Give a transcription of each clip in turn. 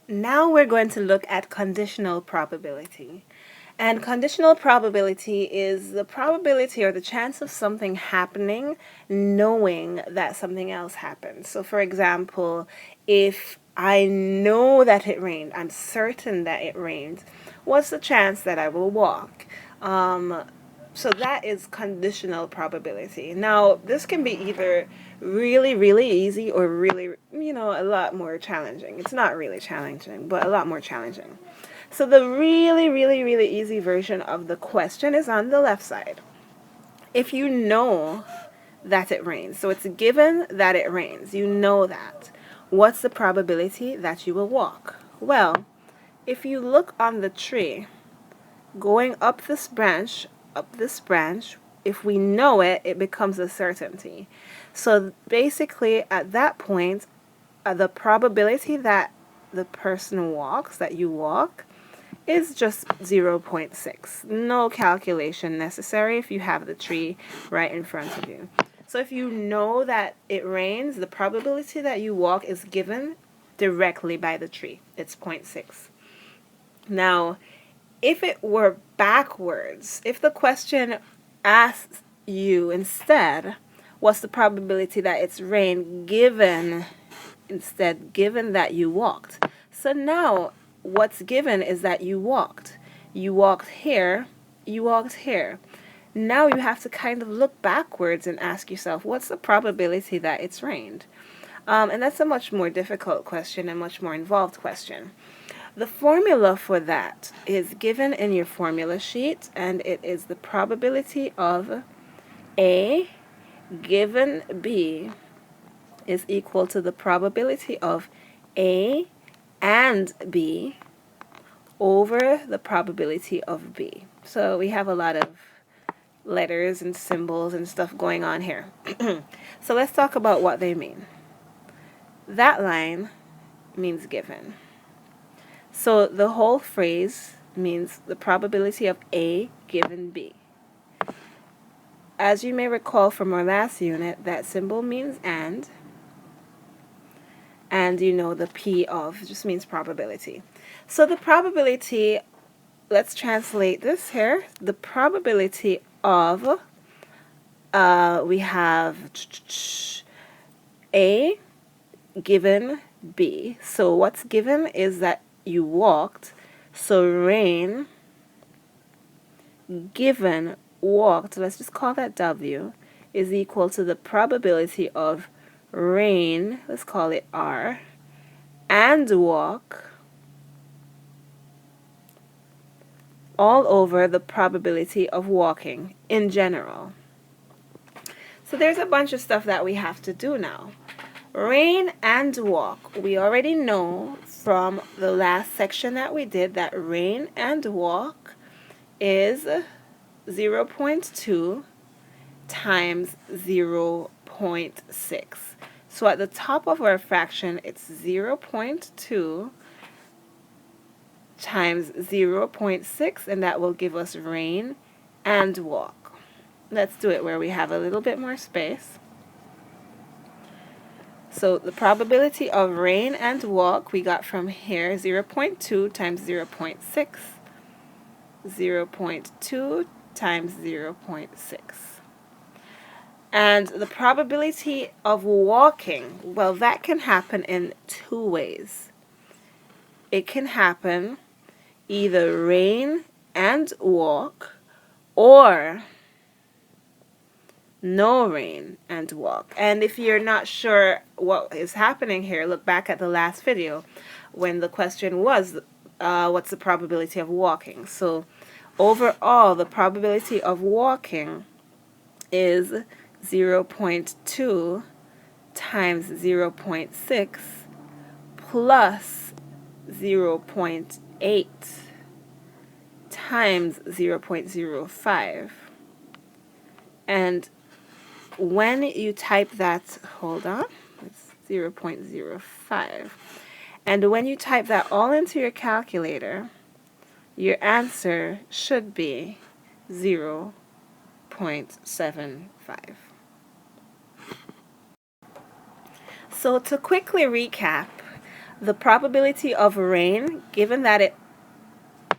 Now we're going to look at conditional probability. And conditional probability is the probability or the chance of something happening knowing that something else happened. So for example, if I know that it rained, I'm certain that it rained, what's the chance that I will walk? So that is conditional probability. Now, this can be either really, really easy or really, a lot more challenging. It's not really challenging, but a lot more challenging. So the really, really, really easy version of the question is on the left side. If you know that it rains, so it's given that it rains, you know that. What's the probability that you will walk? Well, if you look on the tree, going up this branch, if we know it, it becomes a certainty. So basically, at that point, the probability that the person walks, that you walk, is just 0.6. No calculation necessary if you have the tree right in front of you. So if you know that it rains, the probability that you walk is given directly by the tree. It's 0.6. Now, if it were backwards, if the question asks you instead, what's the probability that it's rain given that you walked? So now what's given is that you walked. You walked here, you walked here. Now you have to kind of look backwards and ask yourself, what's the probability that it's rained? And that's a much more difficult question and much more involved question. The formula for that is given in your formula sheet, and it is the probability of A given B is equal to the probability of A and B over the probability of B. So we have a lot of letters and symbols and stuff going on here. So let's talk about what they mean. That line means given. So the whole phrase means the probability of A given B. As you may recall from our last unit, that symbol means and the P of just means probability. So the probability, let's translate this here. The probability of, we have A given B. So what's given is that you walked. So rain given walked, let's just call that W, is equal to the probability of rain, let's call it R, and walk all over the probability of walking in general. So there's a bunch of stuff that we have to do now. Rain and walk. We already know from the last section that we did that rain and walk is 0.2 times 0.6. So at the top of our fraction, it's 0.2 times 0.6, and that will give us rain and walk. Let's do it where we have a little bit more space. So the probability of rain and walk we got from here, 0.2 times 0.6, 0.2 times 0.6. And the probability of walking, well, that can happen in two ways. It can happen either rain and walk, or no rain and walk. And if you're not sure what is happening here, look back at the last video when the question was, what's the probability of walking? So overall, the probability of walking is 0.2 times 0.6 plus 0.8 times 0.05. And when you type that, hold on, it's 0.05. And when you type that all into your calculator, your answer should be 0.75. So to quickly recap, The probability of rain, given that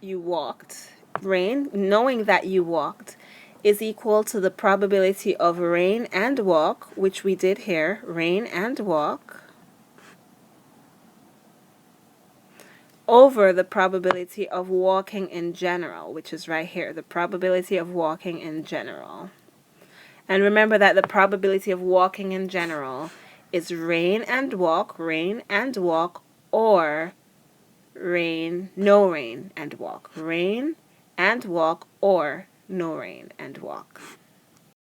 you walked, rain, knowing that you walked, is equal to the probability of rain and walk, which we did here, rain and walk, over the probability of walking in general, which is right here, the probability of walking in general. And remember that the probability of walking in general is rain and walk, or rain, no rain and walk. Rain and walk, or no rain and walk.